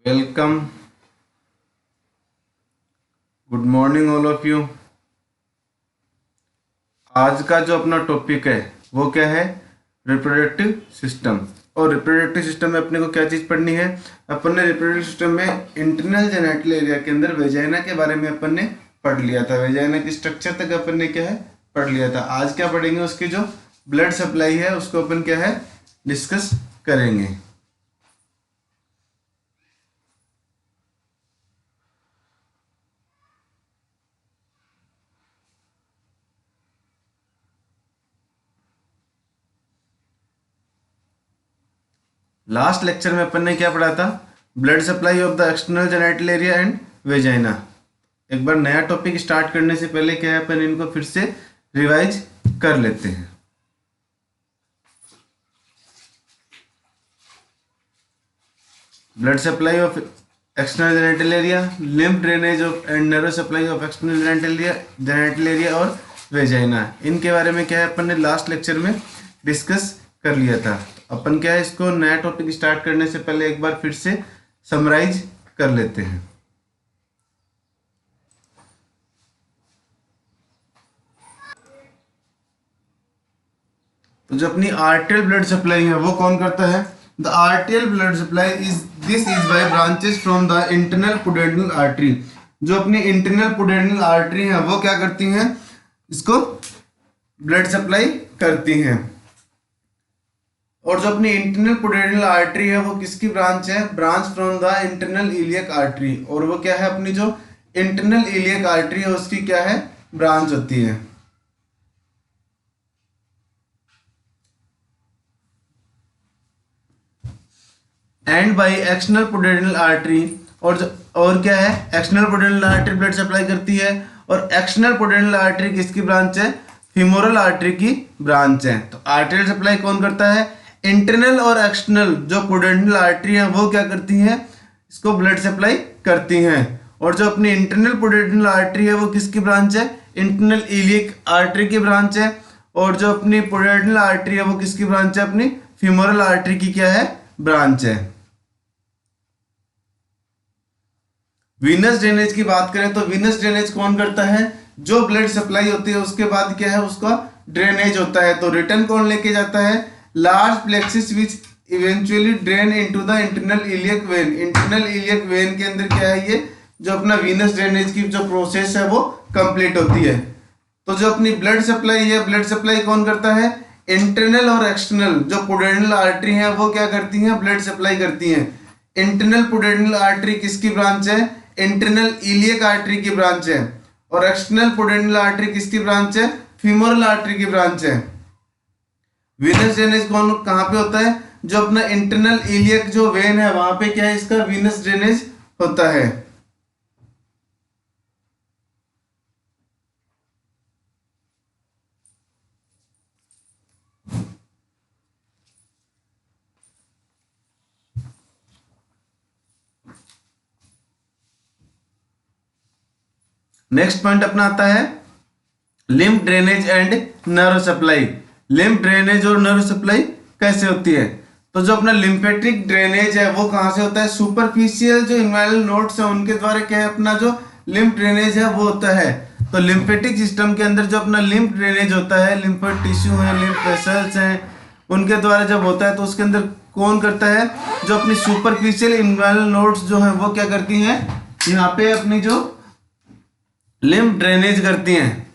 Welcome. Good morning all of you. आज का जो अपना टॉपिक है वो क्या है? Reproductive system. और रिप्रोडक्टिव सिस्टम में अपने को क्या चीज़ पढ़नी है? अपन ने रिप्रोडक्टिव सिस्टम में इंटरनल जेनिटल एरिया के अंदर वेजाइना के बारे में अपन ने पढ़ लिया था। वेजाइना की स्ट्रक्चर तक अपन ने क्या है पढ़ लिया था। आज क्या पढ़ेंगे? उसकी जो ब्लड सप्लाई है उसको अपन क्या है डिस्कस करेंगे। लास्ट लेक्चर में अपन ने क्या पढ़ा था? Blood supply of the external genital area and vagina. एक बार नया टॉपिक स्टार्ट करने से पहले क्या है अपन इनको फिर से रिवाइज कर लेते हैं। Blood supply of external genital area, lymph drainage of and nerve supply of external genital area और वेजाइना, इनके बारे में क्या है अपन ने लास्ट लेक्चर में डिस्कस कर लिया था। अपन क्या है इसको नया टॉपिक स्टार्ट करने से पहले एक बार फिर से समराइज कर लेते हैं। तो जो अपनी आर्टेरियल ब्लड सप्लाई है वो कौन करता है? The arterial blood supply is by branches from the internal pudendal artery. जो अपनी इंटरनल पुडेंडल आर्टरी है वो क्या करती हैं? इसको ब्लड सप्लाई करती हैं। और जो अपनी इंटरनल पुडेंडल आर्टरी है वो किसकी ब्रांच है? Branch from the internal iliac artery. और वो क्या है? अपनी जो इंटरनल इलियक आर्टरी है उसकी क्या है ब्रांच होती है। And by external pudendal artery. और क्या है? External pudendal artery blood supply करती है। और एक्सटर्नल पुडेंडल आर्टरी किसकी ब्रांच है? फीमोरल आर्टरी की ब्रांच है। तो आर्टरियल सप्लाई कौन करता है? इंटरनल और एक्सटर्नल जो पुडेंडल आर्टरी है वो क्या करती हैं? इसको ब्लड सप्लाई करती हैं। और जो अपनी इंटरनल पुडेंडल आर्टरी है वो किसकी ब्रांच है? इंटरनल इलियक आर्टरी की ब्रांच है। और जो अपनी पुडेंडल आर्टरी है वो किसकी ब्रांच है? अपनी फीमोरल आर्टरी की क्या है ब्रांच है। वीनस ड्रेनेज की बात करें तो वीनस ड्रेनेज कौन करता है? जो ब्लड सप्लाई होती है उसके बाद क्या है उसका ड्रेनेज होता है। तो रिटर्न कौन लेके जाता है? Large plexus which eventually drain into the internal iliac when. Internal iliac when के अंदर क्या है ये जो अपना वीनस ड्रेनेज की जो प्रोसेस है वो कंप्लीट होती है। तो जो अपनी ब्लड सप्लाई है, ब्लड सप्लाई कौन करता है? इंटरनल और एक्सटर्नल जो पुडेंडल आर्टरी है वो क्या करती हैं? ब्लड सप्लाई करती हैं। इंटरनल पुडेंडल आर्टरी किसकी ब्रांच है? इंटरनल इलियक आर्टरी की ब्रांच है। और एक्सटर्नल पुडेंडल आर्टरी किसकी ब्रांच है? फीमोरल आर्टरी की ब्रांच है। वीनस ड्रेनेज कौन कहाँ पे होता है? जो अपना इंटरनल इलियक जो वेन है वहां पे क्या है इसका वीनस ड्रेनेज होता है। नेक्स्ट पॉइंट अपना आता है lymph drainage and nerve supply. Lymph drainage और नर्व सप्लाई कैसे होती है? तो जो अपना लिम्फेटिक ड्रेनेज है वो कहां से होता है? सुपरफिशियल जो इन्वायरल नोड्स है उनके द्वारा क्या है अपना जो लिम्फ ड्रेनेज है वो होता है। तो लिम्फेटिक सिस्टम के अंदर जो अपना लिम्फ ड्रेनेज होता है, लिम्फेट टिश्यू है, लिम्फ वेसल्स हैं, उनके द्वारा जब होता है तो उसके अंदर कौन करता है? जो अपनी सुपरफिशियल इन्वायरल नोड्स जो है वो क्या करती हैं यहाँ पे अपनी जो लिम्फ ड्रेनेज करती हैं।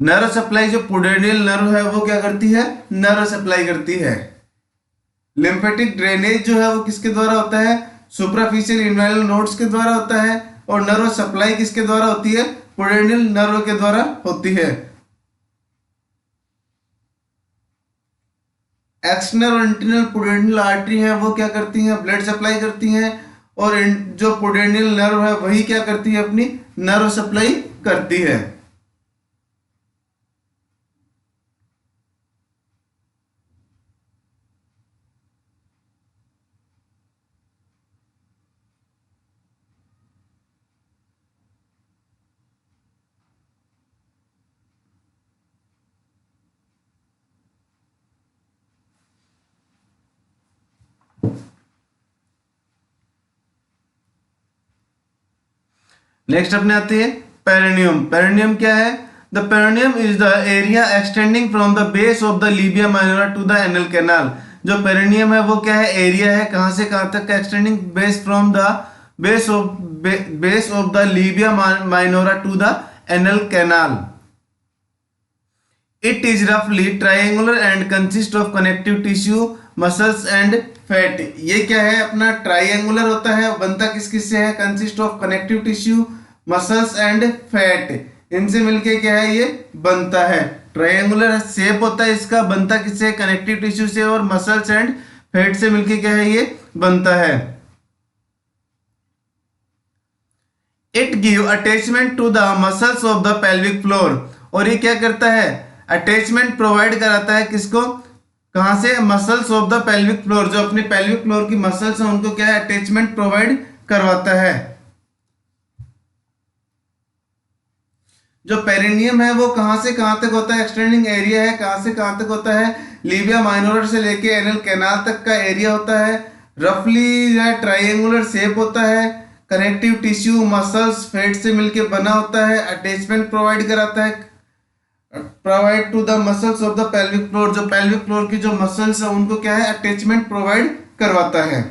नर्व सप्लाई जो पुडेनियल नर्व है वो क्या करती है? नर्व सप्लाई करती है। लिम्फेटिक ड्रेनेज जो है वो किसके द्वारा होता है? सुपरफिशियल इन्वायरल नोड्स के द्वारा होता है। और नर्व सप्लाई किसके द्वारा होती है? पुडेनियल नर्व के द्वारा होती है। एक्सटर्नल और इंटरनल पुडेनियल आर्टरी है वो क्या करती हैं? ब्लड सप्लाई करती हैं। और जो पुडेनियल नर्व है वही क्या करती है? अपनी नर्व सप्लाई करती है। नेक्स्ट अपने आती है पेरिनियम। पेरिनियम क्या है? The perineum is the area extending from the base of the labia minora to the anal canal. जो पेरिनियम है वो क्या है? एरिया है, कहां से कहां तक का? Extending base from the base of the labia minora to the anal canal. It is रफली triangular and consist of connective tissue, muscles and fat. ये क्या है अपना? ट्राइंगुलर होता है, बनता किस किस से है? Consist of connective tissue, muscles and fat. इनसे मिलके क्या है ये बनता है? ट्राइंगुलर शेप होता है इसका, बनता किससे? कनेक्टिव टिश्यू से और मसल्स एंड फैट से मिलके क्या है ये बनता है। It give attachment to the muscles of the pelvic floor. और ये क्या करता है? अटैचमेंट प्रोवाइड कराता है किसको? कहां से? Muscles of the pelvic floor. जो अपने पेल्विक फ्लोर की मसल्स हैं उनको क्या है? अटैचमेंट प्रोवाइड करवाता है। जो पेरिनियम है वो कहां से कहां तक होता है? एक्सटेंडिंग एरिया है, कहां से कहां तक होता है? लीबिया माइनोर से लेके एनल कैनाल तक का एरिया होता है। रफली या ट्राइंगुलर शेप होता है, कनेक्टिव टिश्यू, मसल्स, फैट से मिलके बना होता है, अटैचमेंट प्रोवाइड कराता है, provide to the muscles of the pelvic floor. जो पेल्विक फ्लोर की जो मसल्स है उनको क्या है? अटैचमेंट प्रोवाइड करवाता है।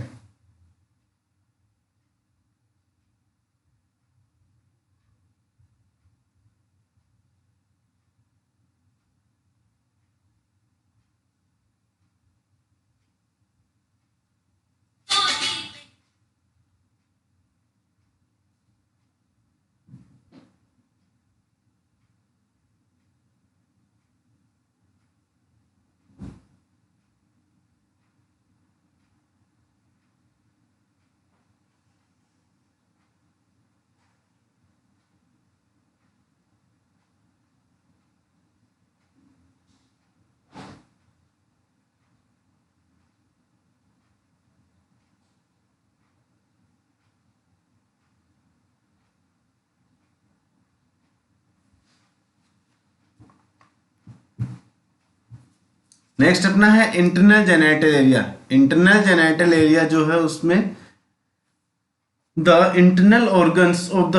नेक्स्ट अपना है internal genital area. Internal genital area जो है उसमें the internal organs of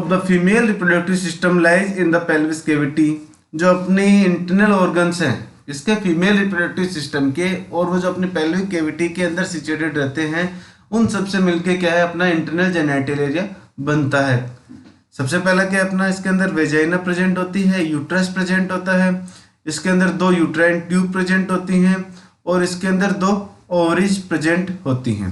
the female reproductive system lies in the pelvis cavity. जो अपने इंटरनल ऑर्गन्स हैं इसके फीमेल रिप्रोडक्टिव सिस्टम के, और वो जो अपनी पेल्विक कैविटी के अंदर सिचुएटेड रहते हैं, उन सबसे मिलके क्या है अपना इंटरनल जेनाइटल एरिया बनता है। सबसे पहला क्या अपना इसके अंदर वेजाइना प्रेजेंट होती है, यूट्रस प्रेजेंट होता है, इसके अंदर दो यूट्राइन ट्यूब प्रेजेंट होती हैं, और इसके अंदर दो ओवरीज प्रेजेंट होती हैं।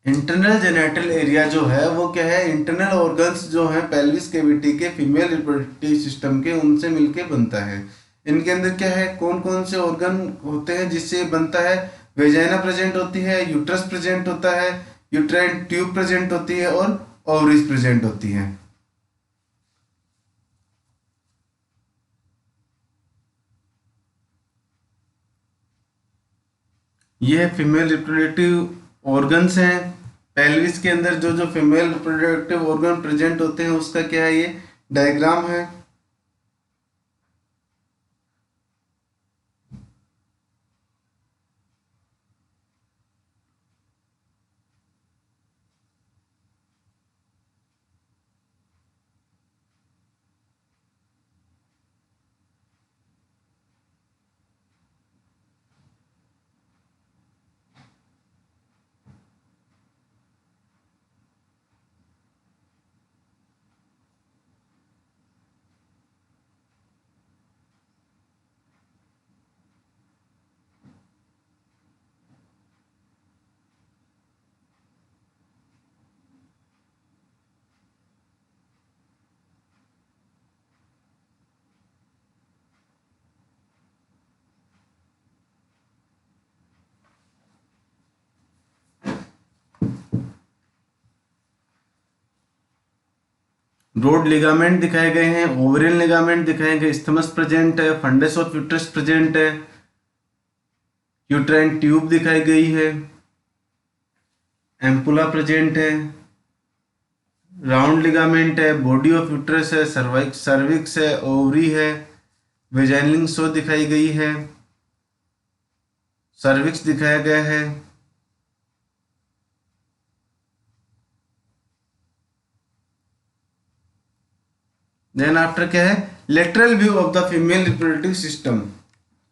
इंटरनल जेनाइटल एरिया जो है वो क्या है? इंटरनल ऑर्गन्स जो है पेल्विस कैविटी के फीमेल रिप्रोडक्टिव सिस्टम के, उनसे मिलके बनता है। इनके अंदर क्या है? कौन कौन से ऑर्गन होते हैं जिससे बनता है? वेजाइना प्रेजेंट होती है, यूट्रस प्रेजेंट होता है, यूट्राइन ट्यूब प्रेजेंट होती है, और ओवरीज प्रेजेंट होती है। ये फीमेल रिप्रोडक्टिव ऑर्गन्स हैं। पेल्विस के अंदर जो जो फीमेल रिप्रोडक्टिव ऑर्गन प्रेजेंट होते हैं उसका क्या है? ये डायग्राम है। ब्रॉड लिगामेंट दिखाए गए हैं, ओवरियल लिगामेंट दिखाए गए, इस्थमस प्रेजेंट है, फंडस ऑफ यूट्रस प्रेजेंट है, यूट्राइन ट्यूब दिखाई गई है, एम्पुला प्रेजेंट है, राउंड लिगामेंट है, बॉडी ऑफ यूट्रस है, सर्विक्स है, ओवरी है, वेजाइनल शो दिखाई गई है, सर्विक्स दिखाया गया है, देन आफ्टर क्या है, lateral view of the female reproductive system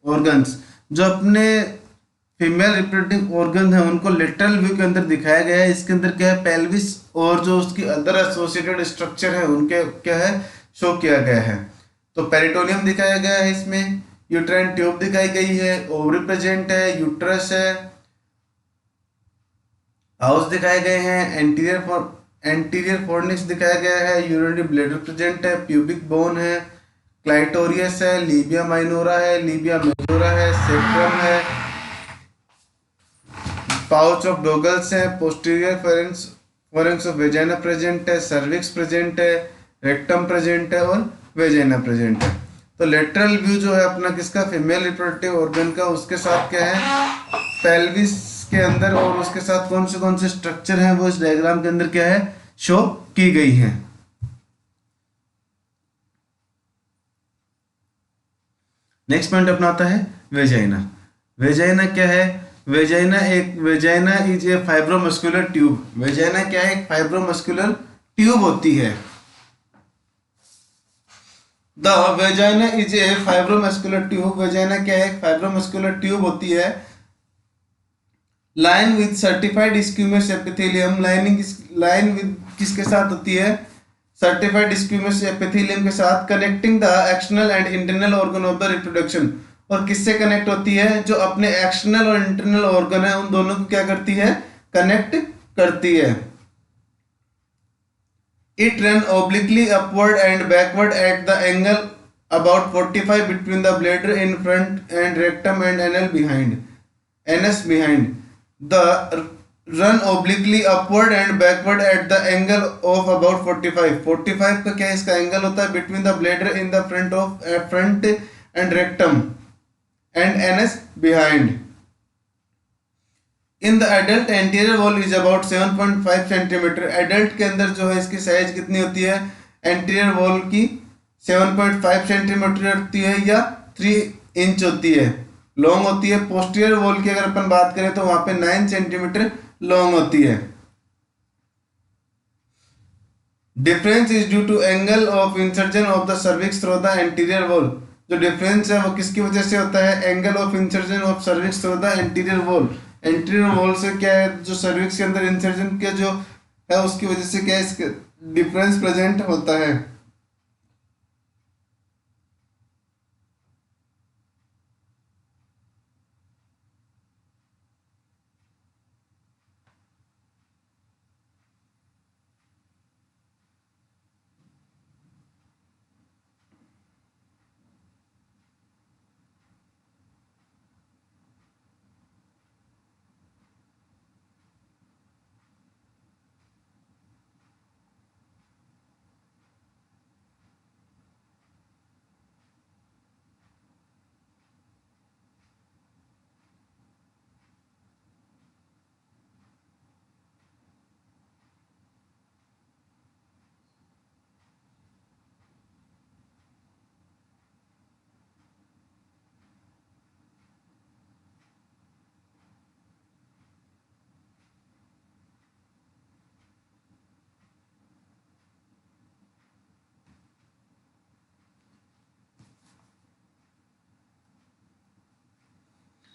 organs. जो अपने फीमेल रिप्रोडक्टिव ऑर्गन है उनको लेटरल व्यू के अंदर दिखाया गया है। इसके अंदर क्या है, पेल्विस और जो उसकी अदर एसोसिएटेड स्ट्रक्चर है उनके क्या है, शो किया गया है। तो पेरिटोनियम दिखाया गया है, इसमें यूट्राइन ट्यूब दिखाई गई है, ओवरी प्रेजेंट है, यूट्रस है, हाउस दिखाए गए हैं, एंटीरियर फोर्निक्स दिखाया गया है, यूरिनरी ब्लैडर प्रेजेंट है, प्यूबिक बोन है, क्लाइटोरियस है, लीबिया माइनोरा है, लीबिया मेजोरा है, सेक्ट्रम है, पाउच ऑफ डोगल्स है, posterior pharynx of vagina present है, सर्विक्स प्रेजेंट है, रेक्टम प्रेजेंट है और वेजाइना प्रेजेंट है। तो लेटरल व्यू जो है अपना किसका, फीमेल रिप्रोडक्टिव ऑर्गन का, उसके साथ क्या है, पेल्विस के अंदर और उसके साथ कौन से स्ट्रक्चर हैं वो इस डायग्राम के अंदर क्या है, शो की गई है। नेक्स्ट पॉइंट अपना आता है वेजाइना। वेजाइना क्या है, vagina is a fibromuscular tube. Vagina क्या है, एक फाइब्रोमस्कुलर ट्यूब होती है। The vagina is a fibromuscular tube. Vagina क्या है, एक फाइब्रोमस्कुलर ट्यूब होती है। Line with certified स्क्यूमस epithelium. Line with किसके साथ होती है, सर्टिफाइड स्क्यूमस एपिथेलियम के साथ, connecting the external and internal organ of the reproduction. और किससे कनेक्ट होती है, जो अपने एक्सटर्नल और इंटरनल ऑर्गन है उन दोनों को क्या करती है, कनेक्ट करती है। It run obliquely upward and backward at the angle about 45 between the bladder in front and rectum and anus behind. The run obliquely upward and backward at the angle of about 45 का क्या इसका angle होता है, between the bladder in the front and rectum and anus behind. In the adult anterior wall is about 7.5 centimetre. Adult के अंदर जो है इसकी साइज कितनी होती है, एंटीरियर वॉल की 7.5 सेंटीमीटर होती है या 3 इंच होती है, लॉन्ग होती है। पोस्टीरियर वॉल की अगर अपन बात करें तो वहां पे 9 सेंटीमीटर लॉन्ग होती है। Difference is due to angle of insertion of the cervix through the anterior wall. जो डिफरेंस है वो किसकी वजह से होता है, angle of insertion of cervix through the anterior wall. Anterior wall से क्या है, जो सर्विक्स के अंदर इंसर्जन के जो है उसकी वजह से क्या है, इसके डिफरेंस प्रेजेंट होता है।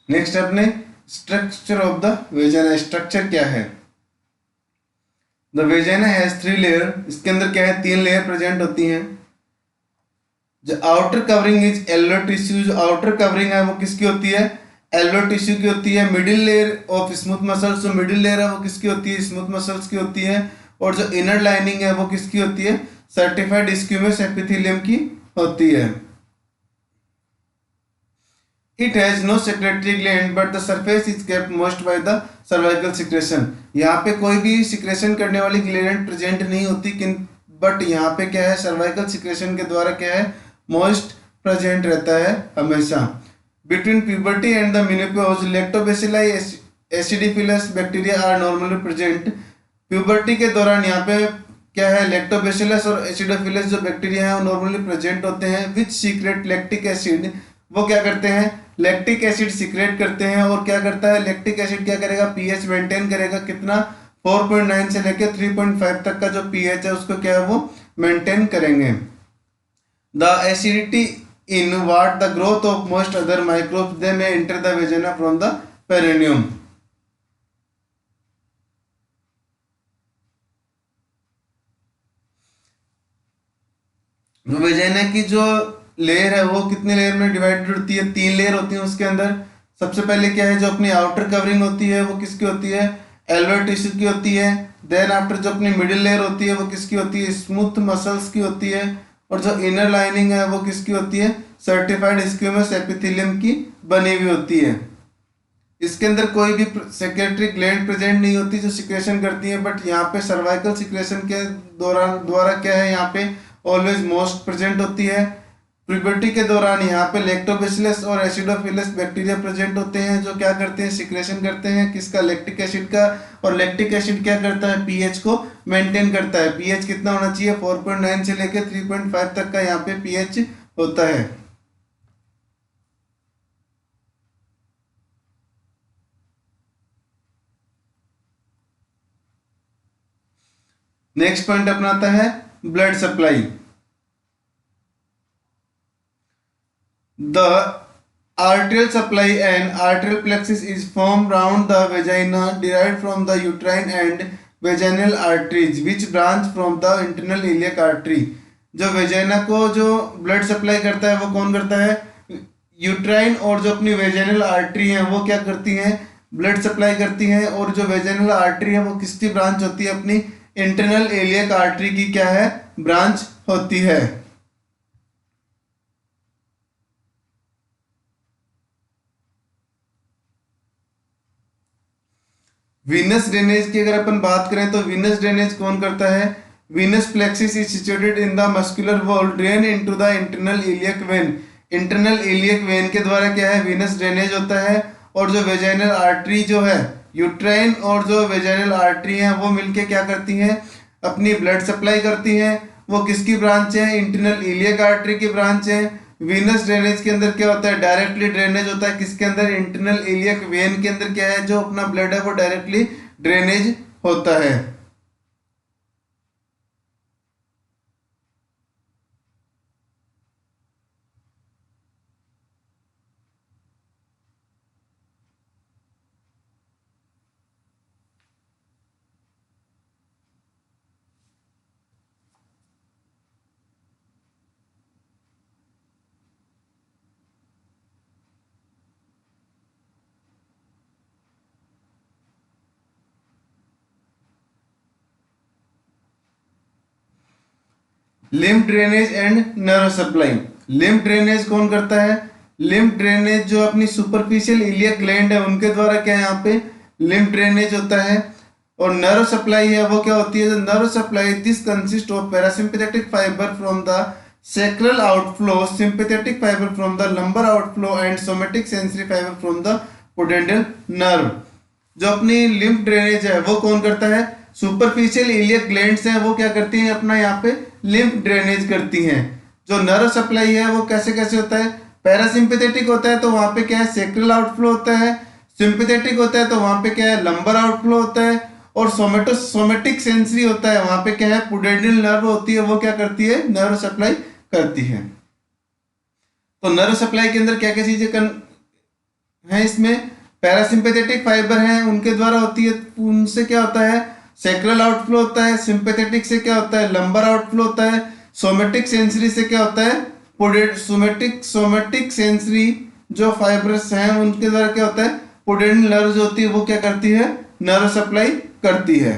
नेक्स्ट अपने structure of the vagina. Structure क्या है, द वेजाइना हैज 3 लेयर। इसके अंदर क्या है, 3 लेयर प्रेजेंट होती हैं। जो आउटर कवरिंग इज एल्वेओलर टिश्यू। जो आउटर कवरिंग है वो किसकी होती है, एल्वेओलर टिश्यू की होती है। Middle layer of smooth muscles, जो मिडिल लेयर है वो किसकी होती है, स्मूथ मसल्स की होती है। और जो इनर लाइनिंग है वो किसकी होती है, सर्टिफाइड स्क्यूमस एपिथेलियम की होती है। It has no secretory gland but the surface is kept moist by the cervical secretion। यहाँ पे कोई भी सिक्रेशन करने वाली ग्लैंड प्रेजेंट नहीं होती, बट यहाँ पे क्या है, सर्वाइकल सिक्रेशन के द्वारा क्या है, मॉइस्ट प्रेजेंट रहता है हमेशा। Between puberty and the menopause lactobacilli acidophilus bacteria are normally present. Puberty के दौरान यहाँ पे क्या है, लैक्टोबैसिलस और एसिडोफिलस जो बैक्टीरिया है वो नॉर्मली प्रेजेंट होते हैं, विच सीक्रेट लैक्टिक एसिड। वो क्या करते हैं, लैक्टिक एसिड सीक्रेट करते हैं। और क्या करता है, लैक्टिक एसिड क्या करेगा, पीएच मेंटेन करेगा। कितना, 4.9 से लेकर 3.5 तक का जो पीएच है उसको क्या है वो मेंटेन करेंगे। The acidity in what the growth of most other microbes, they may enter the vagina from the perineum. Vagina की जो लेयर है वो कितने लेयर में डिवाइडेड होती है? 3 लेयर होती है उसके अंदर। सबसे पहले क्या है, जो अपनी आउटर कवरिंग होती है वो किसकी होती है? एल्वेओल टिश्यू की होती है। देन आफ्टर जो अपनी मिडिल लेयर होती है वो किसकी होती है? स्मूथ मसल्स की होती है। और जो इनर लाइनिंग है वो किसकी होती है? सर्टिफाइड स्क्यूमस एपिथेलियम की बनी हुई होती है। इसके अंदर कोई भी सेक्रेटरी ग्लैंड प्रेजेंट नहीं होती जो सिक्रेशन करती है, बट यहाँ पे सर्वाइकल सिक्रेशन के दौरान द्वारा क्या है, यहाँ पे ऑलवेज मोस्ट प्रेजेंट होती है। प्यूबर्टी के दौरान यहाँ पे लैक्टोबैसिलस और एसिडोफिलस बैक्टीरिया प्रेजेंट होते हैं जो क्या करते हैं? सिक्रेशन करते हैं किसका? लैक्टिक एसिड का। और लैक्टिक एसिड क्या करता है? पीएच को मेंटेन करता है। पीएच कितना होना चाहिए? 4.9 से लेकर 3.5 तक का यहाँ पे पीएच होता है। नेक्स्ट पॉइंट अपना आता है blood supply. The arterial supply and arterial plexus is formed round the vagina derived from the uterine and vaginal arteries which branch from the internal iliac artery। जो वेजाइना को जो blood supply करता है वो कौन करता है? यूट्राइन और जो अपनी वेजाइनल आर्टरी है वो क्या करती हैं? ब्लड सप्लाई करती हैं। और जो वेजाइनल आर्टरी है वो किसकी ब्रांच होती है? अपनी इंटरनल इलियक आर्टरी की क्या है? ब्रांच होती है। वीनस ड्रेनेज की अगर अपन बात करें तो वीनस ड्रेनेज कौन करता है? Venus plexus is situated in the muscular wall drain into the internal iliac when. Internal iliac when के द्वारा क्या है? वीनस ड्रेनेज होता है। और जो वेजाइनल आर्टरी जो है, यूट्राइन और जो वेजाइनल आर्टरी है वो मिलके क्या करती हैं? अपनी ब्लड सप्लाई करती हैं। वो किसकी ब्रांच है? इंटरनल इलियक आर्टरी की ब्रांच है। वीनस ड्रेनेज के अंदर क्या होता है? डायरेक्टली ड्रेनेज होता है किसके अंदर? इंटरनल इलियक वेन के अंदर क्या है? जो अपना ब्लड है वो डायरेक्टली ड्रेनेज होता है। Lymph drainage and nerve supply. Lymph drainage कौन करता है? लिम्फ ड्रेनेज जो अपनी सुपरफिशियल इलियक ग्लैंड है उनके द्वारा क्या है? यहाँ पे लिम्फ ड्रेनेज होता है। और नर्व सप्लाई है वो क्या होती है? Nerve supply this consist of parasympathetic fibre from the sacral outflow, sympathetic fiber from the lumbar outflow and somatic sensory fiber from the pudendal nerve। जो अपनी लिम्फ ड्रेनेज है वो कौन करता है? सुपरफिशियल इलियक ग्लैंड्स हैं वो क्या करती हैं? अपना यहाँ पे लिम्फ ड्रेनेज करती हैं। जो नर्व सप्लाई है वो कैसे कैसे होता है? पैरासिम्पैथेटिक होता है तो वहां पे क्या है? सेक्रल आउटफ्लो होता है। सिंपैथेटिक होता है तो वहां पे क्या है? लंबर आउटफ्लो होता है। और सोमेटिक सेंसरी होता है वहां पे क्या है? पुडेंडियल नर्व होती है वो क्या करती है? नर्व सप्लाई करती है। तो नर्व सप्लाई के अंदर क्या क्या चीजें है इसमें? पैरासिम्पैथेटिक फाइबर हैं उनके द्वारा होती है। उनसे क्या होता है? सेक्रल आउटफ्लो होता है। सिंपैथेटिक से क्या होता है? लंबर आउटफ्लो होता है। सोमेटिक सेंसरी से क्या होता है? सोमेटिक सेंसरी जो फाइबर्स हैं उनके द्वारा क्या होता है? पुडेंडियल नर्व जो होती है वो क्या करती है? नर्व सप्लाई करती है।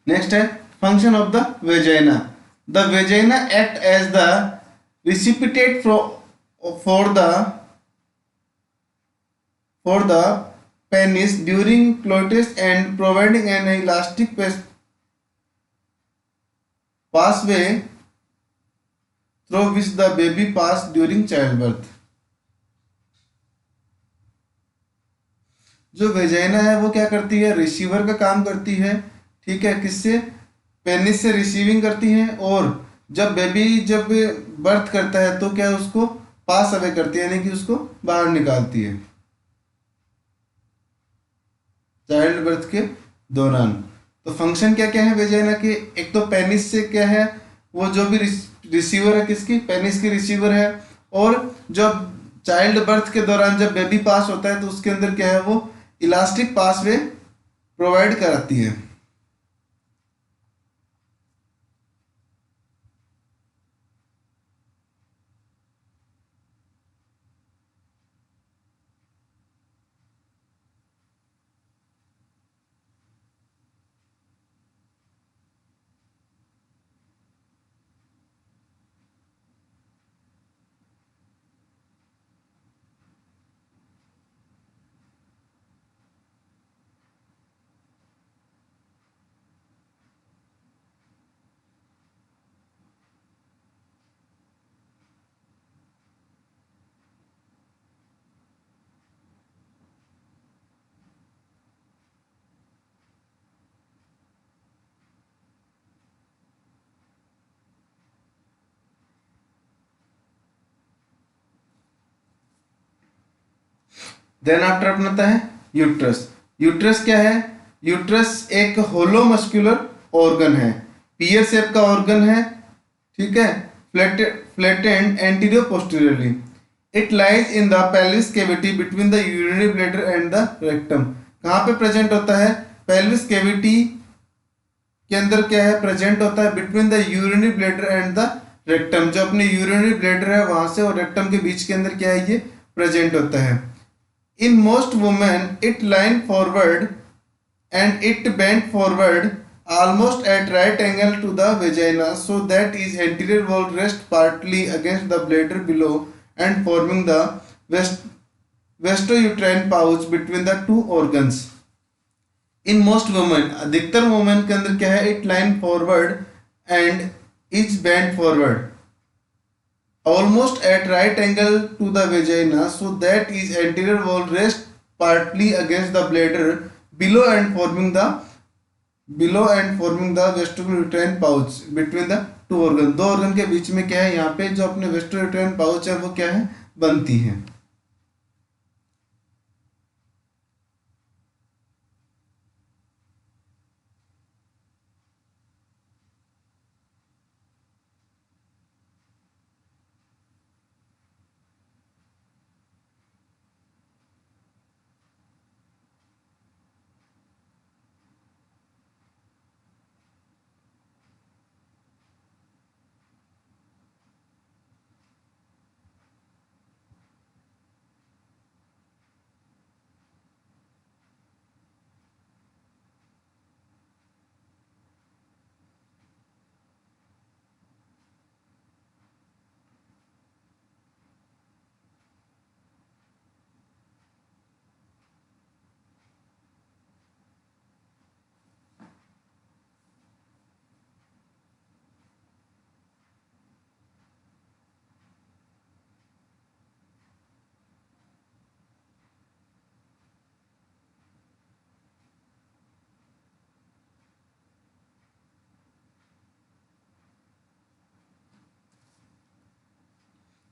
नेक्स्ट है function of the vagina. The vagina act as the precipitate for the penis during coitus and providing an elastic pathway through which the baby pass during childbirth। जो वेजाइना है वो क्या करती है, receiver का काम करती है, ठीक है, किससे, पेनिस से रिसीविंग करती है, और जब बेबी जब बर्थ करता है तो क्या उसको पास अवे करती है, यानी कि उसको बाहर निकालती है चाइल्ड बर्थ के दौरान। तो फंक्शन क्या क्या है वेजाइना के, एक तो पेनिस से क्या है, वो जो भी रिसीवर है किसकी, पेनिस की रिसीवर है, और जब चाइल्ड बर्थ के दौरान जब बेबी पास होता है तो उसके अंदर क्या है, वो इलास्टिक पासवे प्रोवाइड कराती है। देन आफ्टर अपना आता है यूट्रस। यूट्रस क्या है, यूट्रस एक होलो मस्कुलर ऑर्गन है, पियर शेप का ऑर्गन है, ठीक है, flattened anterior posteriorly. It lies in the pelvis cavity between the urinary bladder and the rectum. कहाँ पे प्रेजेंट होता है, पेल्विस कैविटी के अंदर क्या है प्रेजेंट होता है, between the urinary bladder and the rectum. जो अपने यूरिनरी ब्लैडर है वहां से और रेक्टम के बीच के अंदर क्या है, ये प्रेजेंट होता है। In most women, it line forward and it bent forward almost at right angle to the vagina, so that its anterior wall rests partly against the bladder below and forming the vestouterine pouch between the two organs. In most women, अधिकतर women के अंदर क्या है, it line forward and is bent forward almost at right angle to the vagina, so that its anterior wall rests partly against the bladder below and forming the vestouterine pouch between the two organs। दो organ के बीच में क्या है, यहाँ पे जो अपने vestouterine pouch है वो क्या है, बनती है।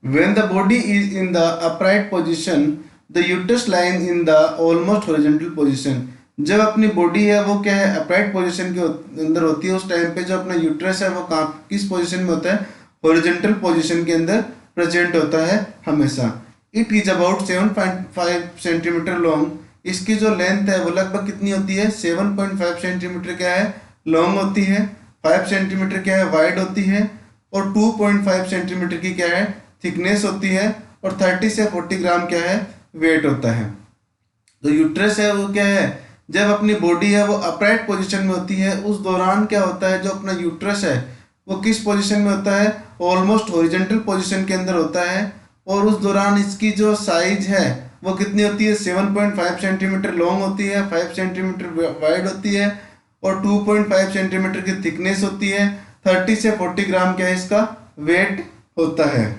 When the body is in the upright position, the uterus lies in the almost horizontal position। जब अपनी बॉडी है वो क्या है, अपराइट पोजीशन के अंदर होती है, उस टाइम पे जो अपना यूट्रस है वो कहाँ किस पोजीशन में होता है, हॉरिजॉन्टल पोजीशन के अंदर प्रेजेंट होता है हमेशा। It is about 7.5 centimetre long. इसकी जो लेंथ है वो लगभग कितनी होती है, 7.5 सेंटीमीटर क्या है, लॉन्ग होती है, 5 सेंटीमीटर क्या है, वाइड होती है, और 2.5 सेंटीमीटर की क्या है, थिकनेस होती है, और 30 से 40 ग्राम क्या है, वेट होता है। तो यूट्रस है वो क्या है, जब अपनी बॉडी है वो अपराइट पोजीशन में होती है, उस दौरान क्या होता है, जो अपना यूट्रस है वो किस पोजीशन में होता है, ऑलमोस्ट हॉरिजॉन्टल पोजीशन के अंदर होता है। और उस दौरान इसकी जो साइज है वो कितनी होती है, 7.5 सेंटीमीटर लॉन्ग होती है, 5 सेंटीमीटर वाइड होती है और 2.5 सेंटीमीटर की थिकनेस होती है। 30 से 40 ग्राम क्या है इसका वेट होता है।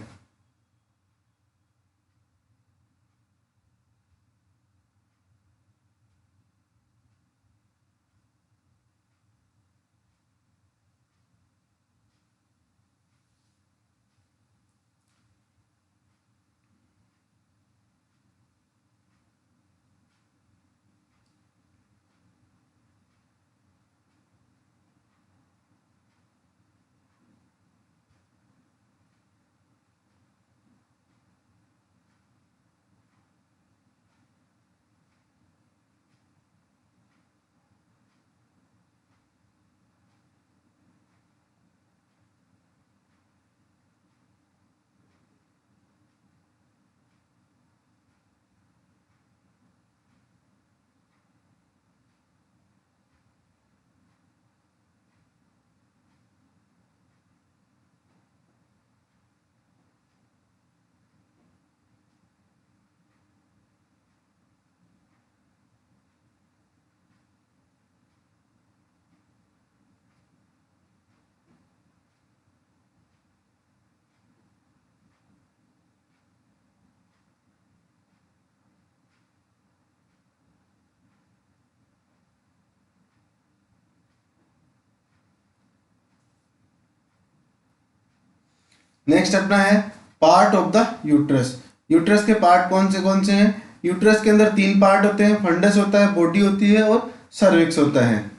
नेक्स्ट अपना है part of the uterus. Uterus के पार्ट कौन से हैं? यूट्रस के अंदर 3 पार्ट होते हैं, फंडस होता है, बॉडी होती है और सर्विक्स होता है।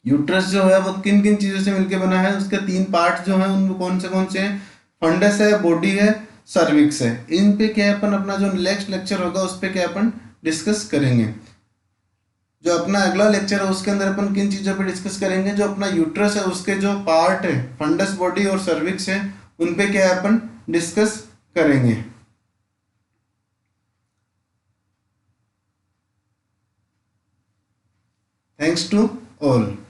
यूट्रस जो है वो किन किन चीजों से मिलकर बना है, उसके 3 पार्ट जो हैं उनमें कौन से हैं? फंडस है, बॉडी है, सर्विक्स है। इन पे क्या अपन अपना जो नेक्स्ट लेक्चर होगा उस पे क्या अपन डिस्कस करेंगे। जो अपना अगला लेक्चर है उसके अंदर अपन किन चीज़ों पे डिस्कस करेंगे, जो अपना यूट्रस है उसके जो पार्ट है, फंडस, बॉडी और सर्विक्स है, उन पे क्या है अपन डिस्कस करेंगे। Thanks to all.